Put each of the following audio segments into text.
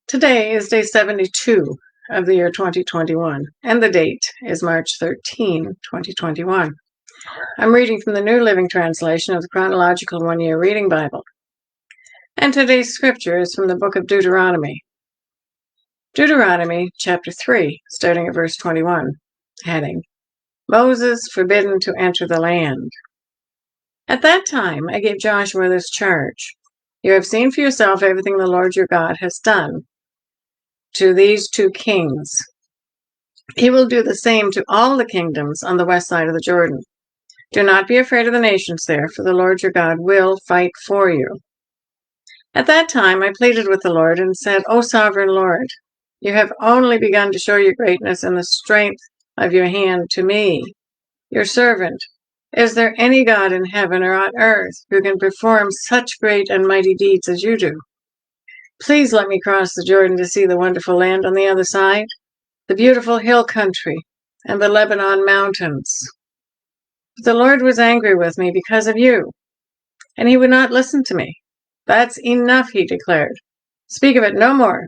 Today is day 72 of the year 2021, and the date is March 13, 2021. I'm reading from the New Living Translation of the Chronological One-Year Reading Bible. And today's scripture is from the book of Deuteronomy. Deuteronomy chapter 3, starting at verse 21, heading, Moses forbidden to enter the land. At that time I gave Joshua this charge. You have seen for yourself everything the Lord your God has done to these two kings. He will do the same to all the kingdoms on the west side of the Jordan. Do not be afraid of the nations there, for the Lord your God will fight for you. At that time I pleaded with the Lord and said, O sovereign Lord, you have only begun to show your greatness and the strength of your hand to me, your servant. Is there any God in heaven or on earth who can perform such great and mighty deeds as you do? Please let me cross the Jordan to see the wonderful land on the other side, the beautiful hill country, and the Lebanon mountains. But the Lord was angry with me because of you, and he would not listen to me. That's enough, he declared. Speak of it no more,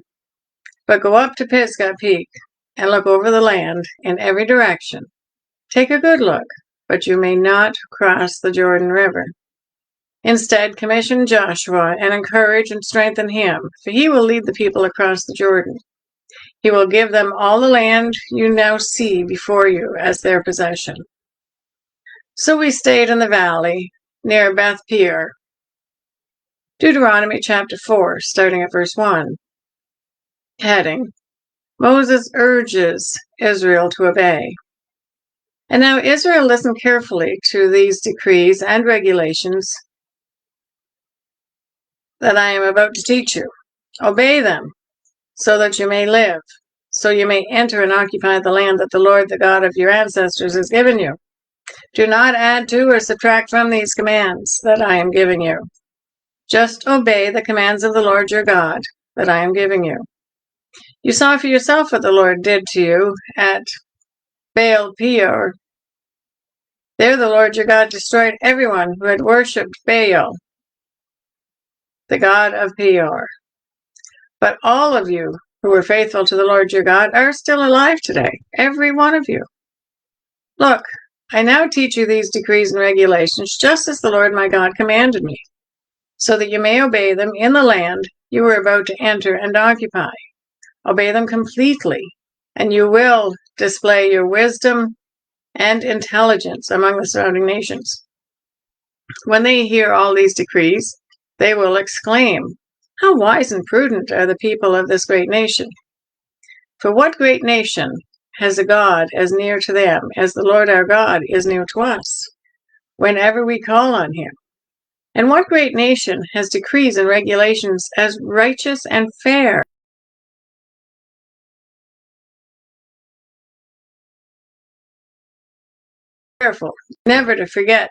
but go up to Pisgah Peak and look over the land in every direction. Take a good look, but you may not cross the Jordan River. Instead, commission Joshua and encourage and strengthen him, for he will lead the people across the Jordan. He will give them all the land you now see before you as their possession. So we stayed in the valley near Beth Peor. Deuteronomy chapter 4, starting at verse 1. Heading, Moses urges Israel to obey. And now Israel listened carefully to these decrees and regulations that I am about to teach you. Obey them, so that you may live, so you may enter and occupy the land that the Lord, the God of your ancestors, has given you. Do not add to or subtract from these commands that I am giving you. Just obey the commands of the Lord your God that I am giving you. You saw for yourself what the Lord did to you at Baal Peor. There the Lord your God destroyed everyone who had worshipped Baal, the god of Peor. But all of you who were faithful to the Lord your God are still alive today, every one of you. Look, I now teach you these decrees and regulations just as the Lord my God commanded me, so that you may obey them in the land you are about to enter and occupy. Obey them completely, and you will display your wisdom and intelligence among the surrounding nations. When they hear all these decrees, they will exclaim, How wise and prudent are the people of this great nation! For what great nation has a God as near to them as the Lord our God is near to us, whenever we call on him? And what great nation has decrees and regulations as righteous and fair? Careful, never to forget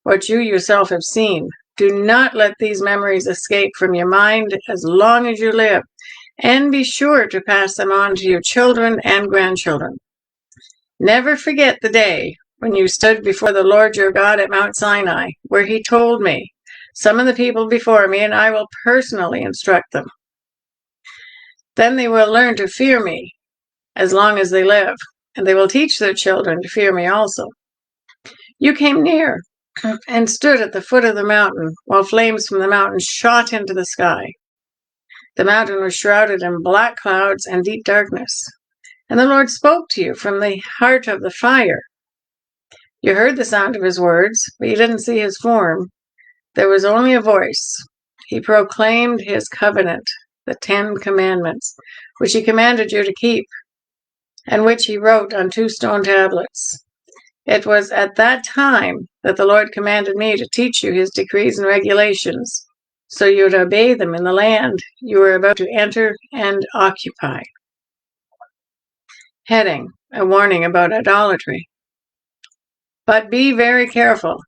what you yourself have seen. Do not let these memories escape from your mind as long as you live, and be sure to pass them on to your children and grandchildren. Never forget the day when you stood before the Lord your God at Mount Sinai, where he told me, Summon the people before me, and I will personally instruct them. Then they will learn to fear me as long as they live, and they will teach their children to fear me also. You came near and stood at the foot of the mountain, while flames from the mountain shot into the sky. The mountain was shrouded in black clouds and deep darkness, and the Lord spoke to you from the heart of the fire. You heard the sound of his words, but you didn't see his form. There was only a voice. He proclaimed his covenant, the 10 Commandments, which he commanded you to keep, and which he wrote on 2 stone tablets. It was at that time that the Lord commanded me to teach you his decrees and regulations, so you would obey them in the land you were about to enter and occupy. Heading, a warning about idolatry. But be very careful.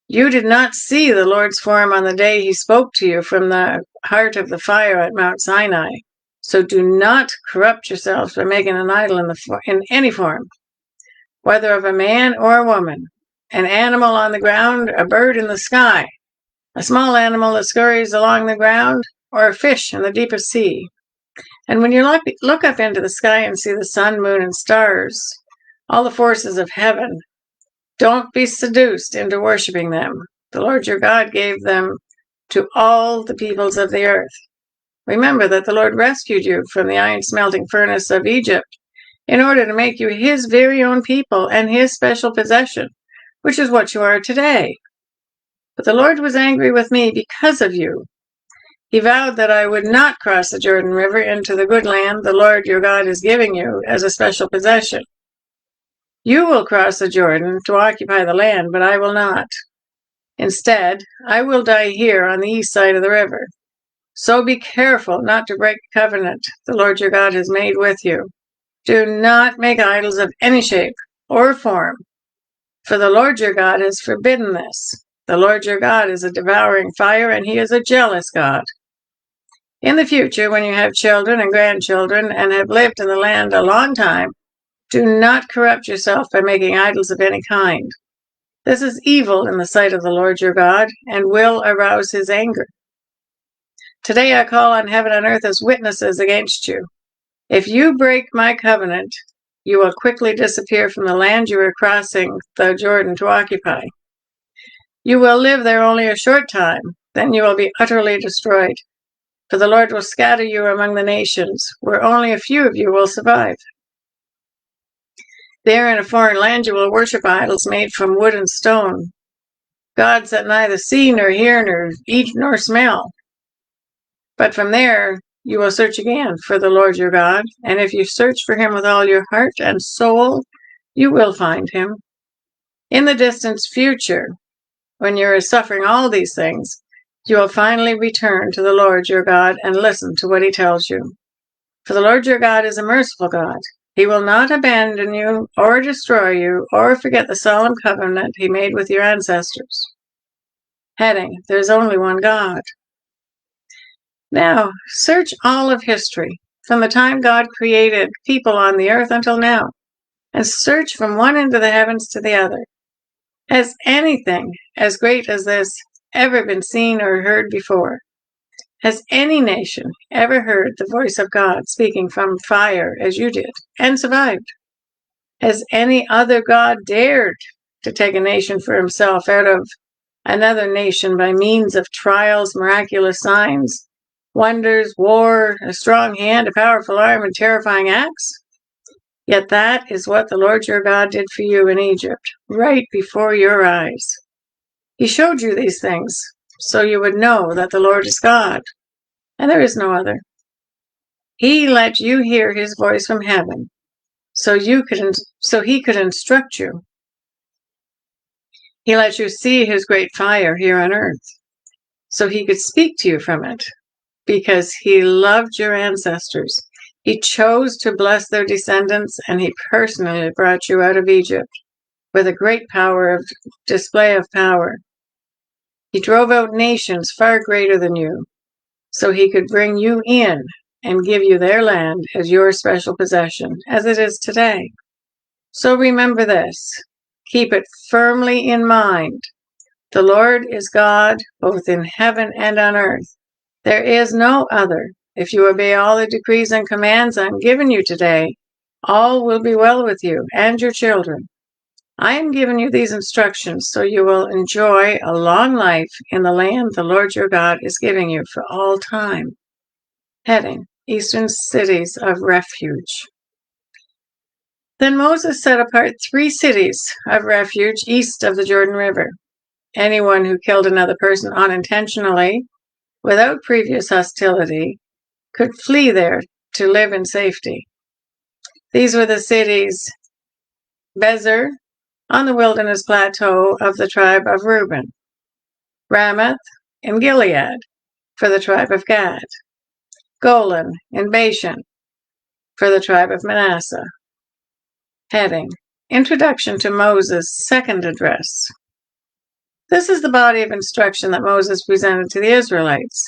You did not see the Lord's form on the day he spoke to you from the heart of the fire at Mount Sinai, so do not corrupt yourselves by making an idol in any form, whether of a man or a woman, an animal on the ground, a bird in the sky, a small animal that scurries along the ground, or a fish in the deepest sea. And when you look up into the sky and see the sun, moon, and stars, all the forces of heaven, don't be seduced into worshiping them. The Lord your God gave them to all the peoples of the earth. Remember that the Lord rescued you from the iron-smelting furnace of Egypt in order to make you his very own people and his special possession, which is what you are today. But the Lord was angry with me because of you. He vowed that I would not cross the Jordan River into the good land the Lord your God is giving you as a special possession. You will cross the Jordan to occupy the land, but I will not. Instead, I will die here on the east side of the river. So be careful not to break the covenant the Lord your God has made with you. Do not make idols of any shape or form, for the Lord your God has forbidden this. The Lord your God is a devouring fire, and he is a jealous God. In the future, when you have children and grandchildren and have lived in the land a long time, do not corrupt yourself by making idols of any kind. This is evil in the sight of the Lord your God and will arouse his anger. Today I call on heaven and earth as witnesses against you. If you break my covenant, you will quickly disappear from the land you are crossing the Jordan to occupy. You will live there only a short time, then you will be utterly destroyed. For the Lord will scatter you among the nations, where only a few of you will survive. There in a foreign land you will worship idols made from wood and stone, gods that neither see nor hear nor eat nor smell. But from there you will search again for the Lord your God, and if you search for him with all your heart and soul, you will find him. In the distant future, when you are suffering all these things, you will finally return to the Lord your God and listen to what he tells you. For the Lord your God is a merciful God. He will not abandon you or destroy you or forget the solemn covenant he made with your ancestors. Heading: There's only one God. Now, search all of history, from the time God created people on the earth until now, and search from one end of the heavens to the other. Has anything as great as this ever been seen or heard before? Has any nation ever heard the voice of God speaking from fire as you did and survived? Has any other God dared to take a nation for himself out of another nation by means of trials, miraculous signs, wonders, war, a strong hand, a powerful arm, and terrifying acts? Yet that is what the Lord your God did for you in Egypt, right before your eyes. He showed you these things so you would know that the Lord is God, and there is no other. He let you hear his voice from heaven so he could instruct you. He let you see his great fire here on earth so he could speak to you from it, because he loved your ancestors. He chose to bless their descendants, and he personally brought you out of Egypt with a great display of power. He drove out nations far greater than you, so he could bring you in and give you their land as your special possession, as it is today. So remember this. Keep it firmly in mind. The Lord is God, both in heaven and on earth. There is no other. If you obey all the decrees and commands I'm giving you today, all will be well with you and your children. I am giving you these instructions so you will enjoy a long life in the land the Lord your God is giving you for all time. Heading: Eastern Cities of Refuge. Then Moses set apart 3 cities of refuge east of the Jordan River. Anyone who killed another person unintentionally, without previous hostility, could flee there to live in safety. These were the cities: Bezer, on the wilderness plateau of the tribe of Reuben; Ramoth in Gilead, for the tribe of Gad; Golan in Bashan, for the tribe of Manasseh. Heading: Introduction to Moses' second address. This is the body of instruction that Moses presented to the Israelites.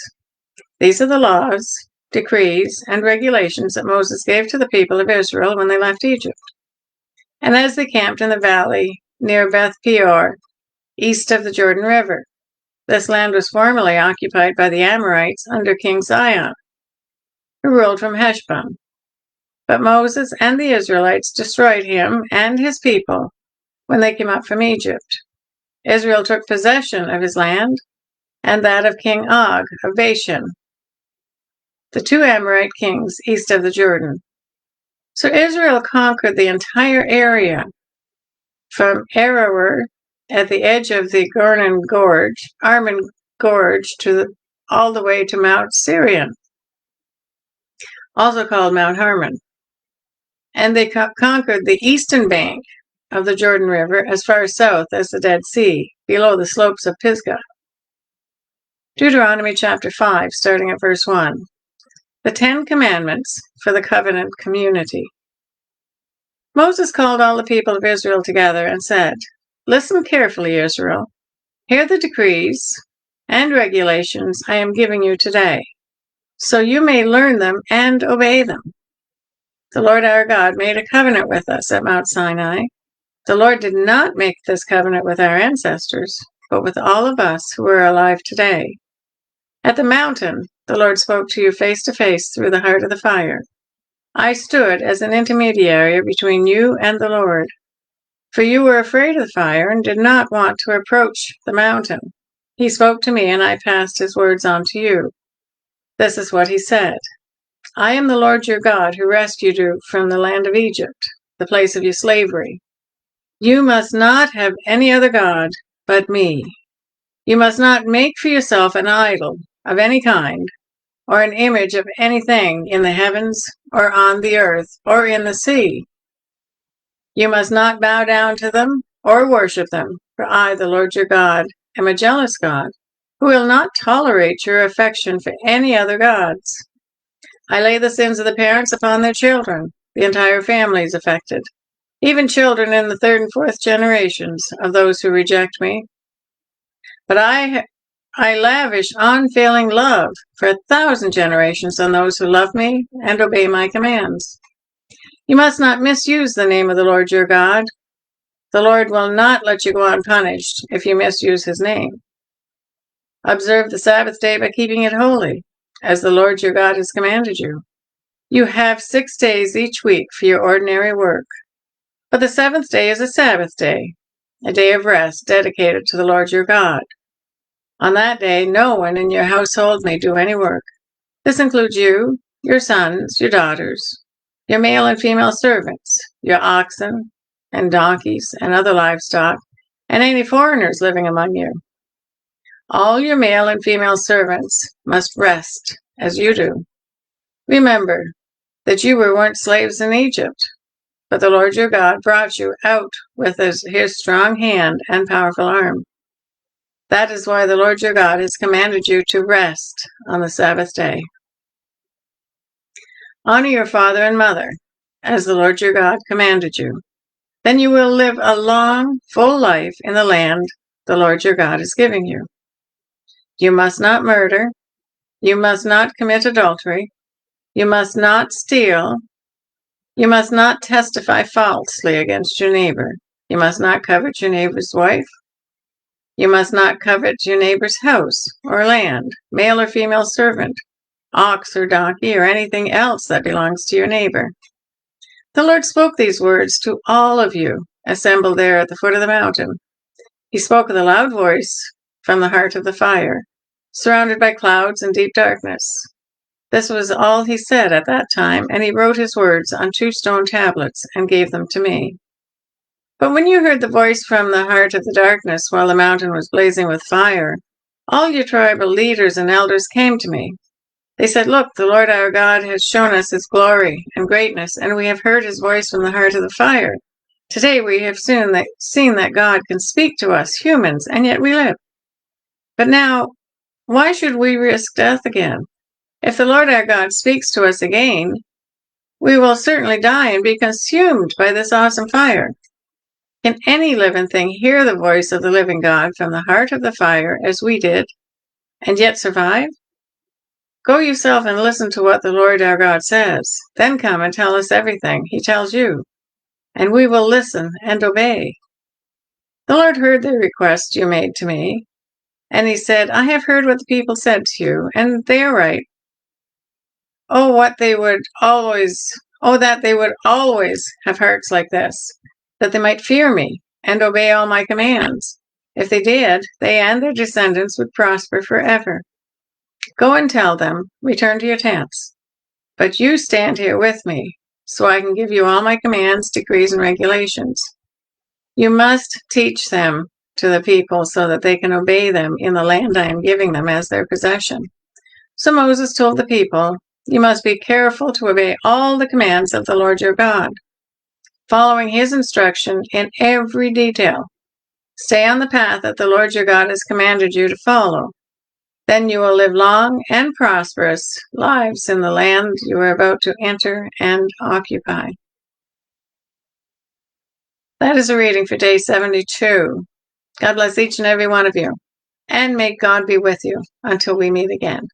These are the laws, decrees, and regulations that Moses gave to the people of Israel when they left Egypt, and as they camped in the valley near Beth Peor, east of the Jordan River. This land was formerly occupied by the Amorites under King Sihon. who ruled from Heshbon. But Moses and the Israelites destroyed him and his people when they came up from Egypt. Israel took possession of his land and that of King Og of Bashan, the two Amorite kings east of the Jordan. So Israel conquered the entire area from Aroer at the edge of the Arnon Gorge all the way to Mount Sirion, also called Mount Hermon. And they conquered the eastern bank of the Jordan River as far south as the Dead Sea, below the slopes of Pisgah. Deuteronomy chapter 5, starting at verse 1. The 10 Commandments for the covenant community. Moses called all the people of Israel together and said, Listen carefully, Israel. Hear the decrees and regulations I am giving you today, so you may learn them and obey them. The Lord our God made a covenant with us at Mount Sinai. The Lord did not make this covenant with our ancestors, but with all of us who are alive today. At the mountain, the Lord spoke to you face to face through the heart of the fire. I stood as an intermediary between you and the Lord, for you were afraid of the fire and did not want to approach the mountain. He spoke to me, and I passed his words on to you. This is what he said. I am the Lord your God who rescued you from the land of Egypt, the place of your slavery. You must not have any other God but me. You must not make for yourself an idol of any kind, or an image of anything in the heavens, or on the earth, or in the sea. You must not bow down to them, or worship them, for I, the Lord your God, am a jealous God, who will not tolerate your affection for any other gods. I lay the sins of the parents upon their children. The entire family is affected, even children in the 3rd and 4th generations of those who reject me. But I lavish unfailing love for 1,000 generations on those who love me and obey my commands. You must not misuse the name of the Lord your God. The Lord will not let you go unpunished if you misuse his name. Observe the Sabbath day by keeping it holy, as the Lord your God has commanded you. You have 6 days each week for your ordinary work, but the 7th day is a Sabbath day, a day of rest dedicated to the Lord your God. On that day, no one in your household may do any work. This includes you, your sons, your daughters, your male and female servants, your oxen and donkeys and other livestock, and any foreigners living among you. All your male and female servants must rest as you do. Remember that you weren't slaves in Egypt, but the Lord your God brought you out with his strong hand and powerful arm. That is why the Lord your God has commanded you to rest on the Sabbath day. Honor your father and mother, as the Lord your God commanded you. Then you will live a long, full life in the land the Lord your God is giving you. You must not murder. You must not commit adultery. You must not steal. You must not testify falsely against your neighbor. You must not covet your neighbor's wife. You must not covet your neighbor's house or land, male or female servant, ox or donkey, or anything else that belongs to your neighbor. The Lord spoke these words to all of you assembled there at the foot of the mountain. He spoke with a loud voice from the heart of the fire, surrounded by clouds and deep darkness. This was all he said at that time, and he wrote his words on 2 stone tablets and gave them to me. But when you heard the voice from the heart of the darkness while the mountain was blazing with fire, all your tribal leaders and elders came to me. They said, Look, the Lord our God has shown us his glory and greatness, and we have heard his voice from the heart of the fire. Today we have seen that God can speak to us, humans, and yet we live. But now, why should we risk death again? If the Lord our God speaks to us again, we will certainly die and be consumed by this awesome fire. Can any living thing hear the voice of the living God from the heart of the fire as we did, and yet survive? Go yourself and listen to what the Lord our God says. Then come and tell us everything he tells you, and we will listen and obey. The Lord heard the request you made to me, and he said, I have heard what the people said to you, and they are right. that they would always have hearts like this, that they might fear me and obey all my commands. If they did, they and their descendants would prosper forever. Go and tell them, return to your tents. But you stand here with me, so I can give you all my commands, decrees, and regulations. You must teach them to the people so that they can obey them in the land I am giving them as their possession. So Moses told the people, you must be careful to obey all the commands of the Lord your God, following his instruction in every detail. Stay on the path that the Lord your God has commanded you to follow. Then you will live long and prosperous lives in the land you are about to enter and occupy. That is a reading for day 72. God bless each and every one of you, and may God be with you until we meet again.